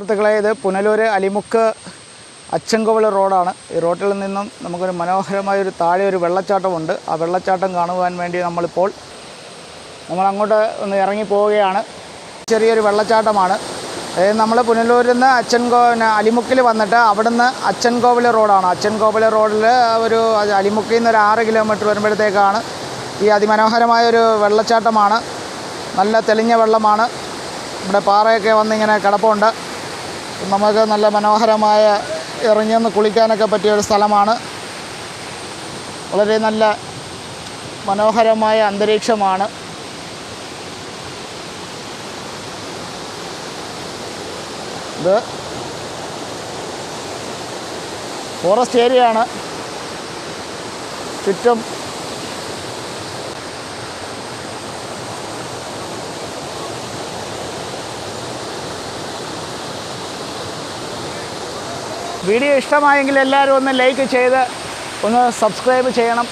സുഹൃത്തുക്കളെ, ഇത് പുനലൂർ അലിമുക്ക് അച്ചൻകോവിൽ റോഡാണ്. ഈ റോഡിൽ നിന്നും നമുക്കൊരു മനോഹരമായൊരു താഴെ ഒരു വെള്ളച്ചാട്ടമുണ്ട്. ആ വെള്ളച്ചാട്ടം കാണുവാൻ വേണ്ടി നമ്മളങ്ങോട്ട് ഒന്ന് ഇറങ്ങി പോവുകയാണ്. ചെറിയൊരു വെള്ളച്ചാട്ടമാണ്. നമ്മൾ പുനലൂരിൽ നിന്ന് അലിമുക്കിൽ വന്നിട്ട് അവിടുന്ന് അച്ചൻകോവിൽ റോഡാണ്. അച്ചൻകോവിൽ റോഡിൽ ഒരു അലിമുക്കിൽ നിന്ന് ഒരു 6 കിലോമീറ്റർ വരുമ്പോഴത്തേക്കാണ് ഈ അതിമനോഹരമായൊരു വെള്ളച്ചാട്ടമാണ്. നല്ല തെളിഞ്ഞ വെള്ളമാണ്. ഇവിടെ പാറയൊക്കെ വന്നിങ്ങനെ കിടപ്പുണ്ട്. നമുക്ക് നല്ല മനോഹരമായ ഇറങ്ങിയൊന്ന് കുളിക്കാനൊക്കെ പറ്റിയൊരു സ്ഥലമാണ്. വളരെ നല്ല മനോഹരമായ അന്തരീക്ഷമാണ്. ഇത് ഫോറസ്റ്റ് ഏരിയയാണ്. ചുറ്റും വീഡിയോ ഇഷ്ടമായെങ്കിൽ എല്ലാവരും ഒന്ന് ലൈക്ക് ചെയ്ത് ഒന്ന് സബ്സ്ക്രൈബ് ചെയ്യണം.